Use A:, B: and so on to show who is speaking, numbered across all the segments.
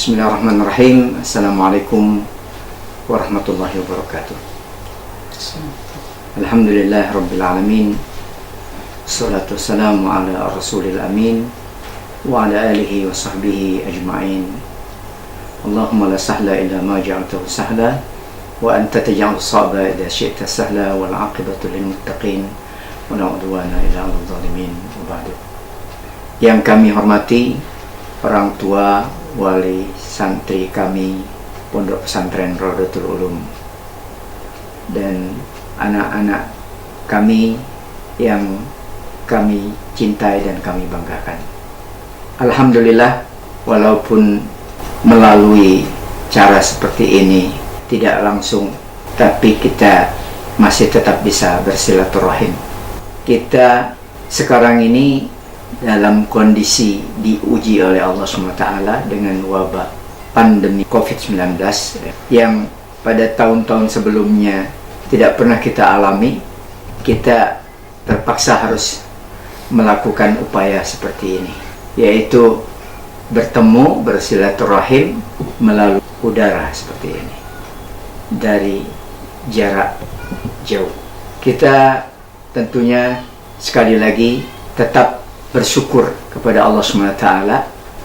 A: Bismillahirrahmanirrahim. Assalamualaikum warahmatullahi wabarakatuh. Alhamdulillah Rabbil Alamin. Assalatu wassalamu ala Rasulil Amin wa ala alihi wa sahbihi ajma'in. Allahumma la sahla illa ma ja'altahu sahla wa anta taj'alus sa'ba idza syi'ta sahla wal 'aqibatu lil muttaqin wa la 'udwana illa 'alal zalimin. Wa ba'du. Yang kami hormati orang tua, wali, santri kami Pondok Pesantren Rodotul Ulum dan anak-anak kami yang kami cintai dan kami banggakan. Alhamdulillah, walaupun melalui cara seperti ini tidak langsung, tapi kita masih tetap bisa bersilaturahim. Kita sekarang ini dalam kondisi diuji oleh Allah SWT dengan wabah pandemi COVID-19 yang pada tahun-tahun sebelumnya tidak pernah kita alami. Kita terpaksa harus melakukan upaya seperti ini, yaitu bertemu, bersilaturahim melalui udara seperti ini dari jarak jauh. Kita tentunya sekali lagi tetap bersyukur kepada Allah SWT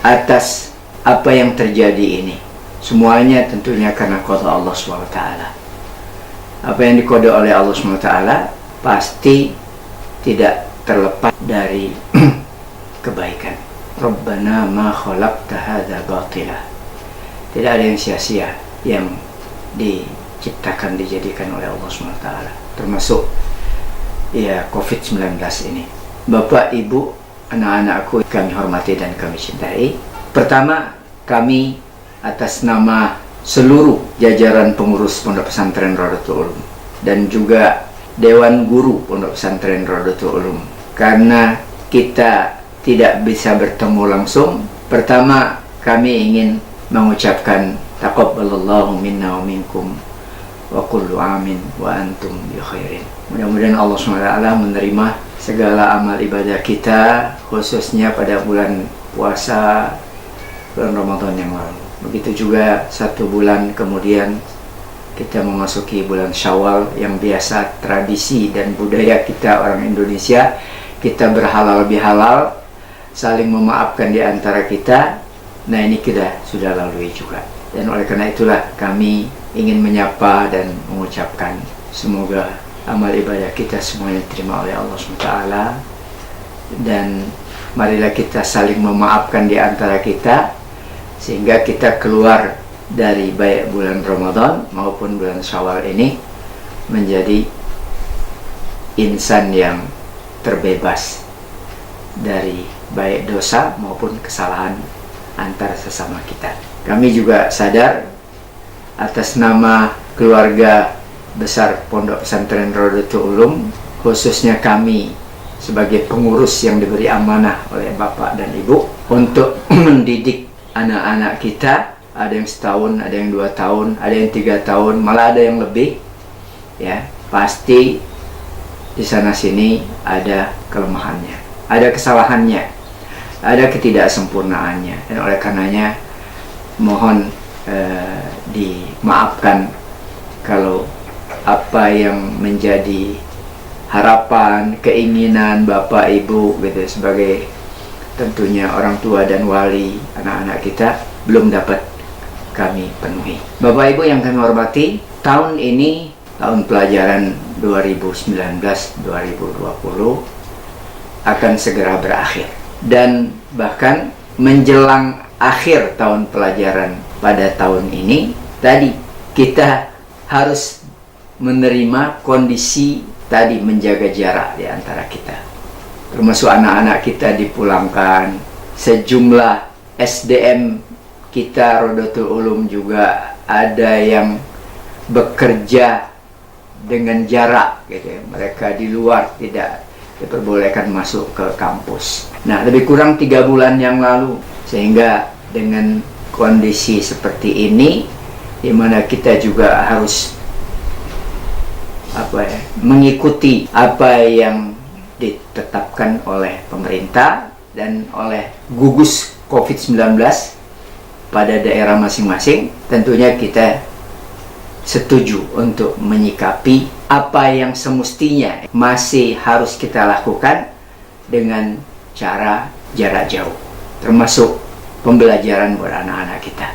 A: atas apa yang terjadi ini. Semuanya tentunya karena qada Allah SWT. Apa yang diqada oleh Allah SWT pasti tidak terlepas dari kebaikan. Rabbana ma khalaqta hadza batila. Tidak ada yang sia-sia yang diciptakan, dijadikan oleh Allah SWT, termasuk ya COVID-19 ini. Bapak, Ibu, anak-anakku kami hormati dan kami cintai. Pertama, kami atas nama seluruh jajaran pengurus Pondok Pesantren Rodotul Ulum dan juga Dewan Guru Pondok Pesantren Rodotul Ulum, karena kita tidak bisa bertemu langsung, pertama kami ingin mengucapkan taqabbalallahu minna wa minkum wa kullu amin wa antum bi khairin. Mudah-mudahan Allah SWT menerima segala amal ibadah kita, khususnya pada bulan puasa, bulan Ramadan yang lalu. Begitu juga satu bulan kemudian kita memasuki bulan Syawal, yang biasa tradisi dan budaya kita orang Indonesia, kita berhalal bihalal, saling memaafkan di antara kita. Nah, ini kita sudah lalui juga. Dan oleh karena itulah kami ingin menyapa dan mengucapkan semoga amal ibadah kita semuanya diterima oleh Allah SWT, dan marilah kita saling memaafkan di antara kita sehingga kita keluar dari baik bulan Ramadan maupun bulan Syawal ini menjadi insan yang terbebas dari baik dosa maupun kesalahan antar sesama kita. Kami juga sadar atas nama keluarga besar Pondok Pesantren Rodotul Ulum, khususnya kami sebagai pengurus yang diberi amanah oleh Bapak dan Ibu untuk mendidik anak-anak kita. Ada yang setahun, ada yang 2 tahun, ada yang 3 tahun, malah ada yang lebih. Ya, pasti di sana sini ada kelemahannya, ada kesalahannya, ada ketidaksempurnaannya, dan oleh karenanya mohon dimaafkan kalau apa yang menjadi harapan, keinginan Bapak Ibu gitu sebagai tentunya orang tua dan wali anak-anak kita belum dapat kami penuhi. Bapak Ibu yang kami hormati, tahun ini tahun pelajaran 2019-2020 akan segera berakhir, dan bahkan menjelang akhir tahun pelajaran pada tahun ini tadi kita harus menerima kondisi tadi, menjaga jarak di antara kita, termasuk anak-anak kita dipulangkan. Sejumlah SDM kita Rodotul Ulum juga ada yang bekerja dengan jarak gitu ya. Mereka di luar, tidak diperbolehkan masuk ke kampus. Nah, lebih kurang 3 bulan yang lalu, sehingga dengan kondisi seperti ini di mana kita juga harus mengikuti apa yang ditetapkan oleh pemerintah dan oleh gugus COVID-19 pada daerah masing-masing, tentunya kita setuju untuk menyikapi apa yang semestinya masih harus kita lakukan dengan cara jarak jauh, termasuk pembelajaran buat anak-anak kita.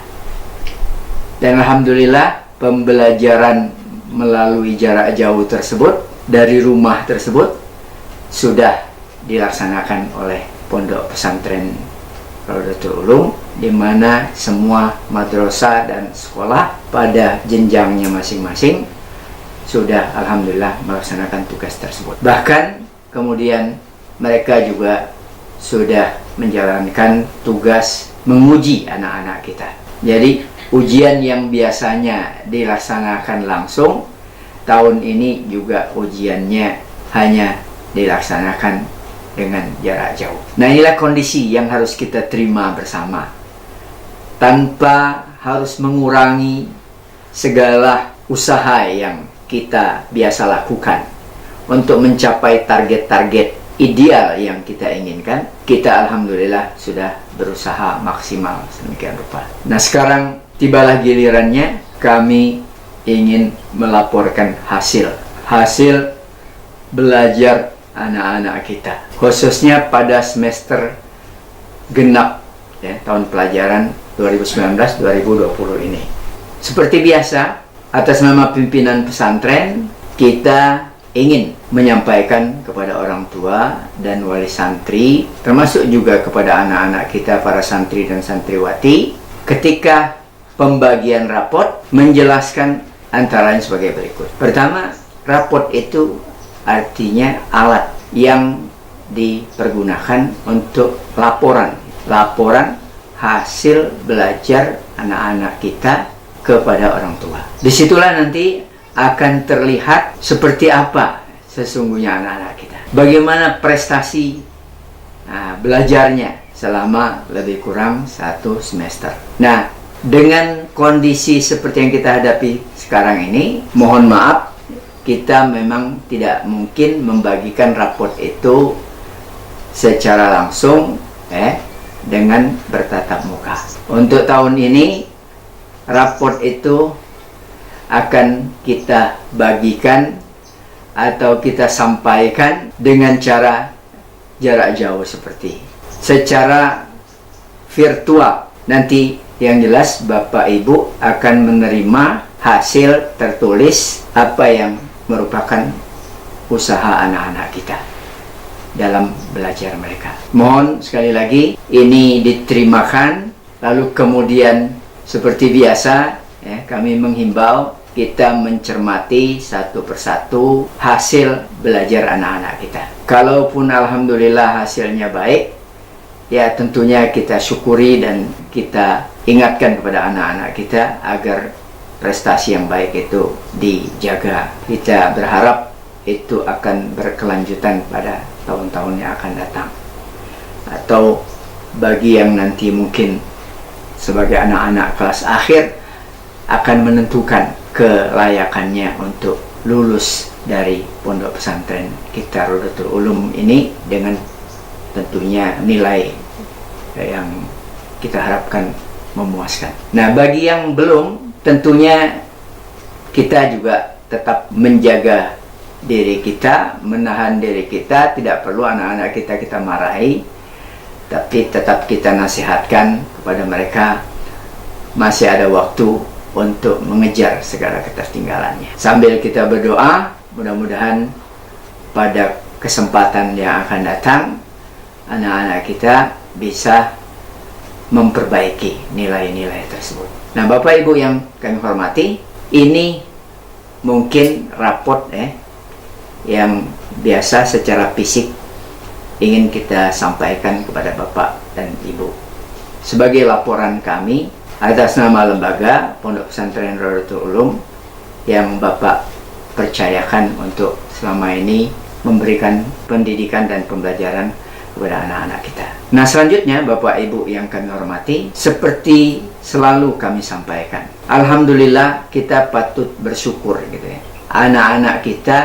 A: Dan alhamdulillah pembelajaran melalui jarak jauh tersebut dari rumah tersebut sudah dilaksanakan oleh Pondok Pesantren Rodotul Ulum, di mana semua madrasah dan sekolah pada jenjangnya masing-masing sudah alhamdulillah melaksanakan tugas tersebut. Bahkan kemudian mereka juga sudah menjalankan tugas menguji anak-anak kita. Jadi ujian yang biasanya dilaksanakan langsung, tahun ini juga ujiannya hanya dilaksanakan dengan jarak jauh. Nah, inilah kondisi yang harus kita terima bersama, tanpa harus mengurangi segala usaha yang kita biasa lakukan untuk mencapai target-target ideal yang kita inginkan. Kita alhamdulillah sudah berusaha maksimal sedemikian rupa. Nah, sekarang tibalah gilirannya kami ingin melaporkan hasil belajar anak-anak kita, khususnya pada semester genap ya, tahun pelajaran 2019-2020 ini. Seperti biasa, atas nama pimpinan pesantren, kita ingin menyampaikan kepada orang tua dan wali santri, termasuk juga kepada anak-anak kita, para santri dan santriwati, ketika pembagian rapot menjelaskan antara lain sebagai berikut. Pertama, rapot itu artinya alat yang dipergunakan untuk laporan hasil belajar anak-anak kita kepada orang tua. Disitulah nanti akan terlihat seperti apa sesungguhnya anak-anak kita, bagaimana prestasi belajarnya selama lebih kurang 1 semester. Nah, dengan kondisi seperti yang kita hadapi sekarang ini, mohon maaf, kita memang tidak mungkin membagikan raport itu secara langsung dengan bertatap muka. Untuk tahun ini, raport itu akan kita bagikan atau kita sampaikan dengan cara jarak jauh secara virtual. Nanti yang jelas Bapak Ibu akan menerima hasil tertulis apa yang merupakan usaha anak-anak kita dalam belajar mereka. Mohon sekali lagi ini diterimakan, lalu kemudian seperti biasa kami menghimbau kita mencermati satu persatu hasil belajar anak-anak kita. Kalaupun alhamdulillah hasilnya baik, ya tentunya kita syukuri dan kita ingatkan kepada anak-anak kita agar prestasi yang baik itu dijaga. Kita berharap itu akan berkelanjutan pada tahun-tahun yang akan datang. Atau bagi yang nanti mungkin sebagai anak-anak kelas akhir akan menentukan kelayakannya untuk lulus dari pondok pesantren kita Rodotul Ulum ini dengan tentunya nilai yang kita harapkan memuaskan. Nah, bagi yang belum, tentunya kita juga tetap menjaga diri kita, menahan diri kita. Tidak perlu anak-anak kita marahi, tapi tetap kita nasihatkan kepada mereka masih ada waktu untuk mengejar segala ketertinggalannya. Sambil kita berdoa, mudah-mudahan pada kesempatan yang akan datang anak-anak kita bisa memperbaiki nilai-nilai tersebut. Nah, Bapak Ibu yang kami hormati, ini mungkin raport yang biasa secara fisik ingin kita sampaikan kepada Bapak dan Ibu sebagai laporan kami atas nama lembaga Pondok Pesantren Rodotul Ulum yang Bapak percayakan untuk selama ini memberikan pendidikan dan pembelajaran kepada anak-anak kita. Nah, selanjutnya Bapak Ibu yang kami hormati, seperti selalu kami sampaikan, alhamdulillah kita patut bersyukur gitu ya. Anak-anak kita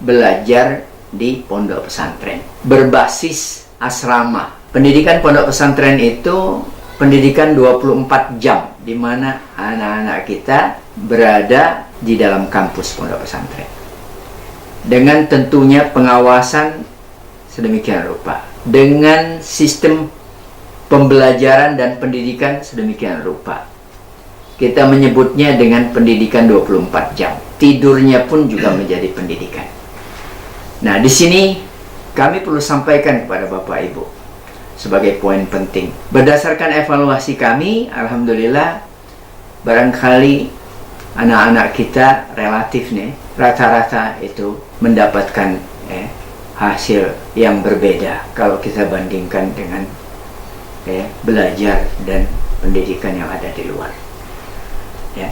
A: belajar di pondok pesantren berbasis asrama. Pendidikan pondok pesantren itu pendidikan 24 jam, di mana anak-anak kita berada di dalam kampus pondok pesantren. Dengan tentunya pengawasan sedemikian rupa, dengan sistem pembelajaran dan pendidikan sedemikian rupa. Kita menyebutnya dengan pendidikan 24 jam. Tidurnya pun juga menjadi pendidikan. Nah, di sini kami perlu sampaikan kepada Bapak Ibu sebagai poin penting. Berdasarkan evaluasi kami, alhamdulillah, barangkali anak-anak kita relatif nih, rata-rata itu mendapatkan hasil yang berbeda kalau kita bandingkan dengan belajar dan pendidikan yang ada di luar. Ya.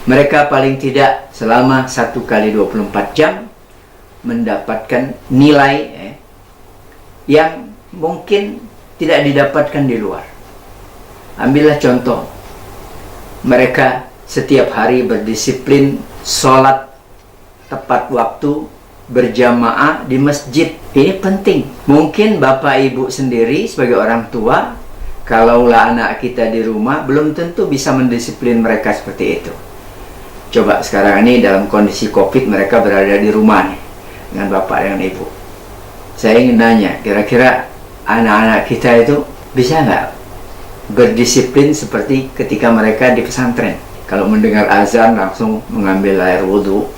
A: Mereka paling tidak selama 1 kali 24 jam mendapatkan nilai yang mungkin tidak didapatkan di luar. Ambillah contoh, mereka setiap hari berdisiplin sholat tepat waktu berjamaah di masjid. Ini penting. Mungkin Bapak Ibu sendiri sebagai orang tua, kalaulah anak kita di rumah, belum tentu bisa mendisiplin mereka seperti itu. Coba sekarang ini dalam kondisi COVID, mereka berada di rumah nih, dengan Bapak dan Ibu. Saya ingin nanya, kira-kira anak-anak kita itu bisa nggak berdisiplin seperti ketika mereka di pesantren? Kalau mendengar azan langsung mengambil air wudhu,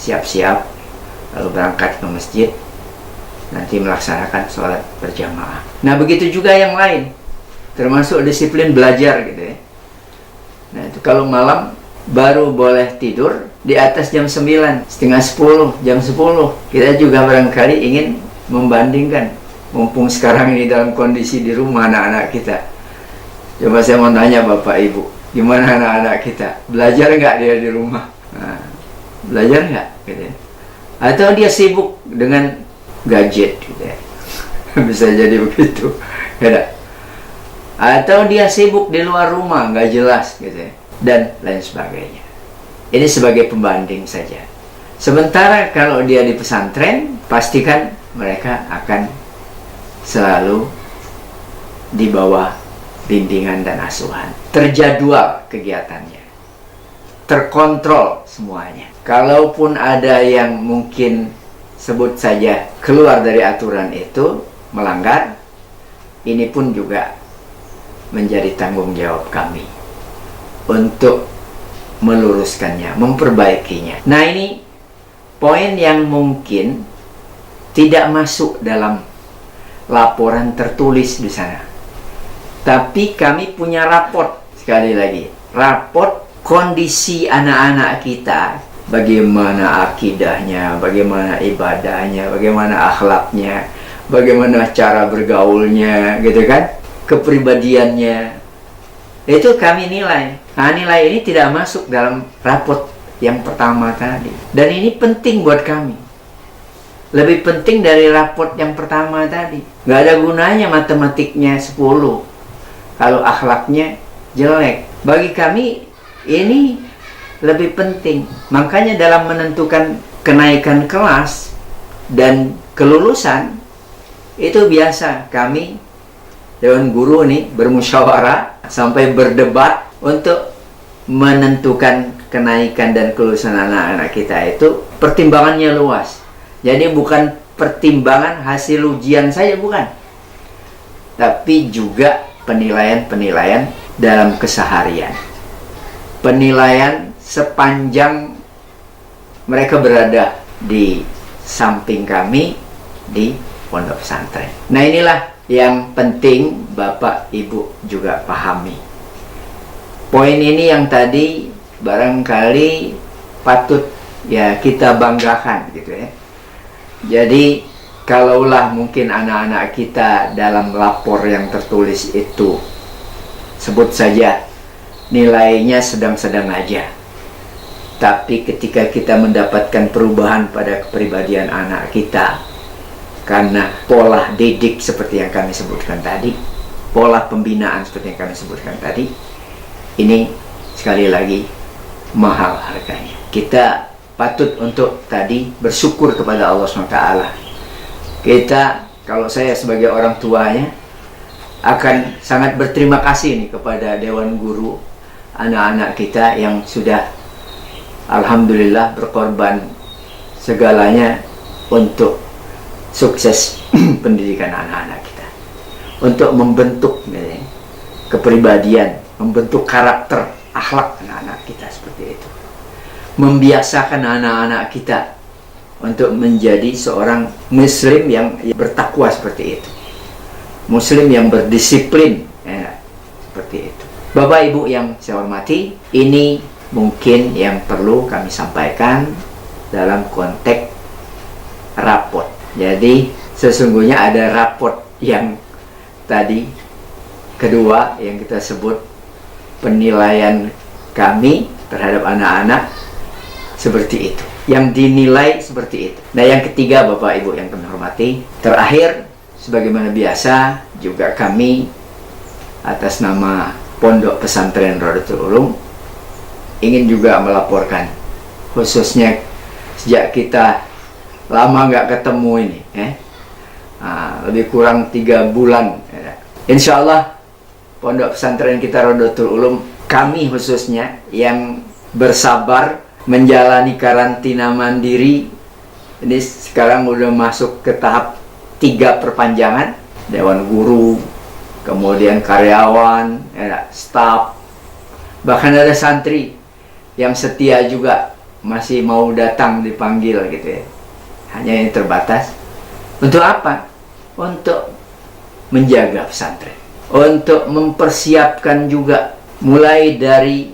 A: siap-siap, lalu berangkat ke masjid, nanti melaksanakan sholat berjamaah. Nah, begitu juga yang lain, termasuk disiplin belajar gitu ya. Nah, itu kalau malam baru boleh tidur di atas jam 9, setengah 10, jam 10. Kita juga barangkali ingin membandingkan, mumpung sekarang ini dalam kondisi di rumah anak-anak kita. Coba saya mau tanya Bapak Ibu, gimana anak-anak kita? Belajar nggak dia di rumah? Nah, belajar nggak? Gitu ya. Atau dia sibuk dengan gadget gitu ya. Bisa jadi begitu ya. Atau dia sibuk di luar rumah, nggak jelas gitu ya, dan lain sebagainya. Ini sebagai pembanding saja. Sementara kalau dia di pesantren, pastikan mereka akan selalu di bawah bimbingan dan asuhan, terjadwal kegiatannya, terkontrol semuanya. Kalaupun ada yang mungkin sebut saja keluar dari aturan itu, melanggar, ini pun juga menjadi tanggung jawab kami untuk meluruskannya, memperbaikinya. Nah, ini poin yang mungkin tidak masuk dalam laporan tertulis di sana. Tapi kami punya raport, sekali lagi, raport kondisi anak-anak kita, bagaimana akidahnya, bagaimana ibadahnya, bagaimana akhlaknya, bagaimana cara bergaulnya, gitu kan, kepribadiannya. Itu kami nilai. Nah, nilai ini tidak masuk dalam raport yang pertama tadi. Dan ini penting buat kami. Lebih penting dari raport yang pertama tadi. Nggak ada gunanya matematiknya 10 kalau akhlaknya jelek. Bagi kami ini lebih penting. Makanya dalam menentukan kenaikan kelas dan kelulusan, itu biasa kami Dewan Guru nih bermusyawarah sampai berdebat untuk menentukan kenaikan dan kelulusan anak-anak kita. Itu pertimbangannya luas. Jadi bukan pertimbangan hasil ujian saja, bukan, tapi juga penilaian-penilaian dalam keseharian, penilaian sepanjang mereka berada di samping kami di pondok pesantren. Nah, inilah yang penting Bapak Ibu juga pahami. Poin ini yang tadi barangkali patut ya kita banggakan gitu ya. Jadi kalaulah mungkin anak-anak kita dalam lapor yang tertulis itu sebut saja nilainya sedang-sedang aja, tapi ketika kita mendapatkan perubahan pada kepribadian anak kita karena pola didik seperti yang kami sebutkan tadi, pola pembinaan seperti yang kami sebutkan tadi, ini sekali lagi mahal harganya. Kita patut untuk tadi bersyukur kepada Allah SWT. Kita, kalau saya sebagai orang tuanya, akan sangat berterima kasih nih kepada Dewan Guru anak-anak kita yang sudah alhamdulillah berkorban segalanya untuk sukses pendidikan anak-anak kita, untuk membentuk kepribadian, membentuk karakter, akhlak anak-anak kita seperti itu, membiasakan anak-anak kita untuk menjadi seorang muslim yang bertakwa seperti itu, muslim yang berdisiplin, seperti itu. Bapak Ibu yang saya hormati, ini mungkin yang perlu kami sampaikan dalam konteks raport. Jadi sesungguhnya ada raport yang tadi kedua yang kita sebut penilaian kami terhadap anak-anak seperti itu, yang dinilai seperti itu. Nah, yang ketiga Bapak Ibu yang kami hormati, terakhir sebagaimana biasa juga kami atas nama Pondok Pesantren Rodotul Ulum ingin juga melaporkan, khususnya sejak kita lama nggak ketemu ini, lebih kurang 3 bulan. Insya Allah Pondok Pesantren kita Rodotul Ulum, kami khususnya yang bersabar menjalani karantina mandiri, ini sekarang udah masuk ke tahap 3 perpanjangan. Dewan Guru, kemudian karyawan, staf, bahkan ada santri yang setia juga masih mau datang dipanggil gitu ya. Hanya yang terbatas. Untuk apa? Untuk menjaga pesantren, untuk mempersiapkan juga mulai dari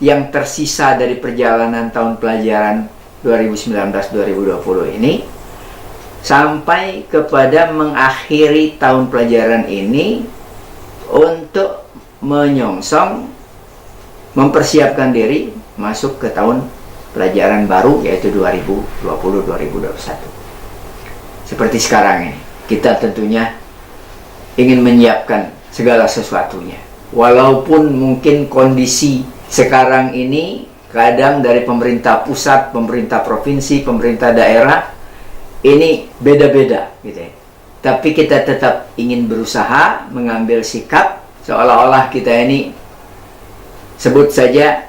A: yang tersisa dari perjalanan tahun pelajaran 2019-2020 ini sampai kepada mengakhiri tahun pelajaran ini, untuk menyongsong mempersiapkan diri masuk ke tahun pelajaran baru, yaitu 2020-2021. Seperti sekarang ini, kita tentunya ingin menyiapkan segala sesuatunya. Walaupun mungkin kondisi sekarang ini kadang dari pemerintah pusat, pemerintah provinsi, pemerintah daerah ini beda-beda gitu ya. Tapi kita tetap ingin berusaha mengambil sikap seolah-olah kita ini sebut saja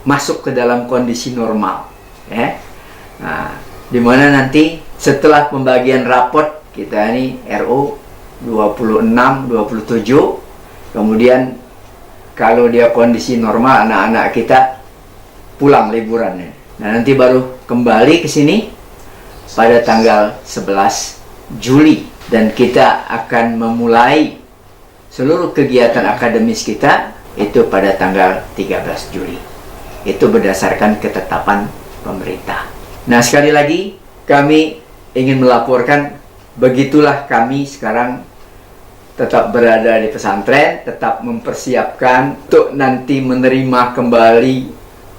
A: masuk ke dalam kondisi normal, ya. Nah, dimana nanti setelah pembagian raport kita ini RO 26, 27, kemudian kalau dia kondisi normal, anak-anak kita pulang liburannya. Nah, nanti baru kembali ke sini pada tanggal 11 Juli dan kita akan memulai seluruh kegiatan akademis kita itu pada tanggal 13 Juli. Itu berdasarkan ketetapan pemerintah. Nah, sekali lagi kami ingin melaporkan, begitulah kami sekarang tetap berada di pesantren, tetap mempersiapkan untuk nanti menerima kembali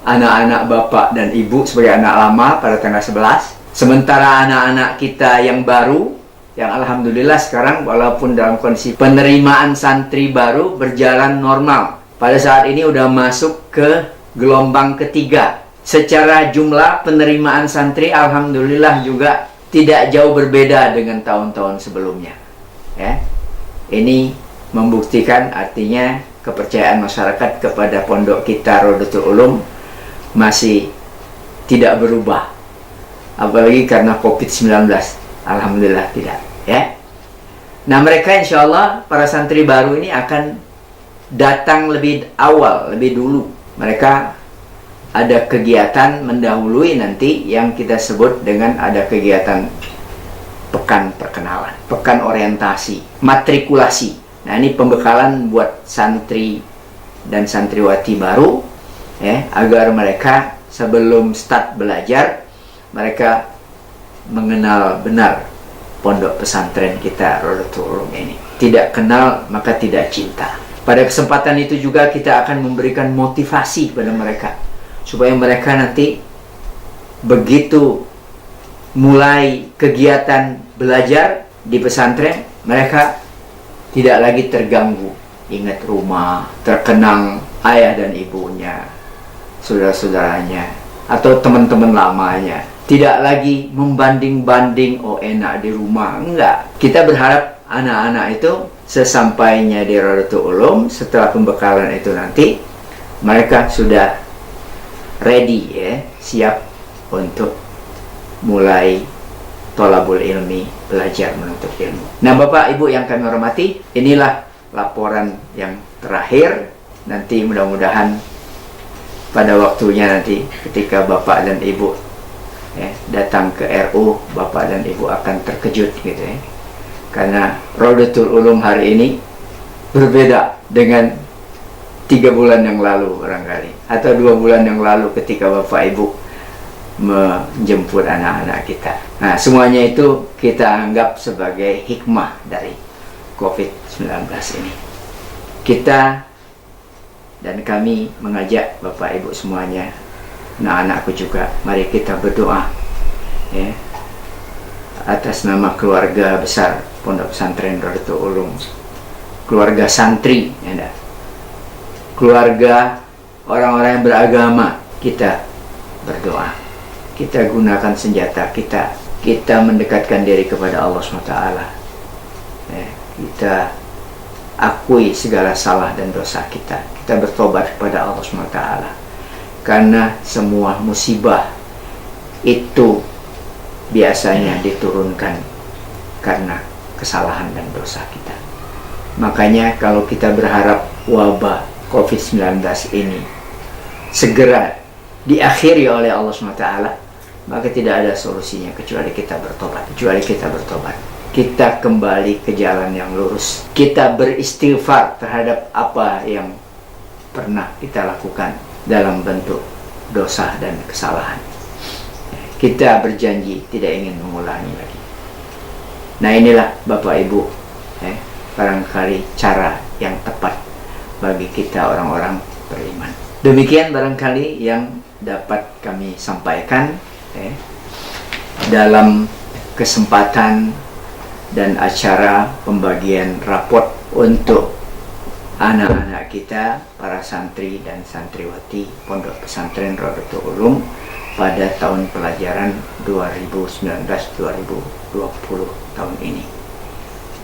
A: anak-anak bapak dan ibu sebagai anak lama pada tanggal 11. Sementara anak-anak kita yang baru, yang alhamdulillah sekarang walaupun dalam kondisi penerimaan santri baru berjalan normal, pada saat ini udah masuk ke gelombang ketiga. Secara jumlah penerimaan santri alhamdulillah juga tidak jauh berbeda dengan tahun-tahun sebelumnya, ya. Ini membuktikan artinya kepercayaan masyarakat kepada pondok kita Rodotul Ulum masih tidak berubah, apalagi karena COVID-19. Alhamdulillah tidak, ya. Nah, mereka insya Allah para santri baru ini akan datang lebih awal, lebih dulu. Mereka ada kegiatan mendahului nanti yang kita sebut dengan ada kegiatan pekan perkenalan, pekan orientasi, matrikulasi. Nah, ini pembekalan buat santri dan santriwati baru, ya, agar mereka sebelum start belajar mereka mengenal benar pondok pesantren kita Rodotul Ulum ini. Tidak kenal maka tidak cinta. Pada kesempatan itu juga kita akan memberikan motivasi kepada mereka supaya mereka nanti begitu mulai kegiatan belajar di pesantren, mereka tidak lagi terganggu, ingat rumah, terkenang ayah dan ibunya, saudara-saudaranya, atau teman-teman lamanya. Tidak lagi membanding-banding, oh enak di rumah. Enggak. Kita berharap anak-anak itu sesampainya di Rodatul Ulum, setelah pembekalan itu nanti mereka sudah ready ya, siap untuk mulai tolabul ilmi, belajar menuntut ilmu. Nah Bapak Ibu yang kami hormati, inilah laporan yang terakhir. Nanti mudah-mudahan pada waktunya nanti ketika Bapak dan Ibu datang ke RU, Bapak dan Ibu akan terkejut gitu ya. Karena Rodatul Ulum hari ini berbeda dengan 3 bulan yang lalu barangkali, atau 2 bulan yang lalu ketika Bapak Ibu menjemput anak-anak kita. Nah semuanya itu kita anggap sebagai hikmah dari COVID-19 ini. Kita dan kami mengajak Bapak Ibu semuanya, anak-anakku juga, mari kita berdoa ya, atas nama keluarga besar Pondok Pesantren Rodatul Ulum, keluarga santri ya, keluarga orang-orang yang beragama. Kita berdoa, kita gunakan senjata kita, kita mendekatkan diri kepada Allah SWT ya, kita akui segala salah dan dosa kita, kita bertobat kepada Allah SWT. Karena semua musibah itu biasanya diturunkan karena kesalahan dan dosa kita. Makanya kalau kita berharap wabah COVID-19 ini segera diakhiri oleh Allah SWT, maka tidak ada solusinya kecuali kita bertobat. Kita kembali ke jalan yang lurus. Kita beristighfar terhadap apa yang pernah kita lakukan dalam bentuk dosa dan kesalahan. Kita berjanji tidak ingin mengulangi lagi. Nah inilah Bapak Ibu barangkali cara yang tepat bagi kita orang-orang beriman. Demikian barangkali yang dapat kami sampaikan dalam kesempatan dan acara pembagian raport untuk anak-anak kita, para santri dan santriwati Pondok Pesantren Rodatul Ulum pada tahun pelajaran 2019-2020 tahun ini,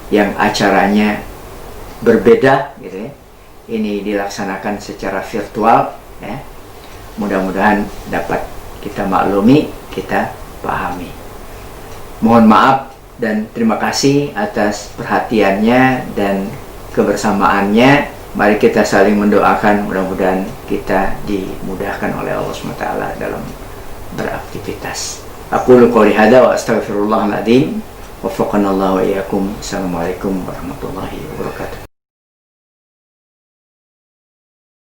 A: yang acaranya berbeda gitu ya. Ini dilaksanakan secara virtual ya. Mudah-mudahan dapat kita maklumi, kita pahami. Mohon maaf dan terima kasih atas perhatiannya dan kebersamaannya. Mari kita saling mendoakan, mudah-mudahan kita dimudahkan oleh Allah SWT dalam beraktivitas. Aqulu qouli hadza wa astaghfirullahal adzim. Waffaqanallahu wa iyyakum. Assalamualaikum warahmatullahi wabarakatuh.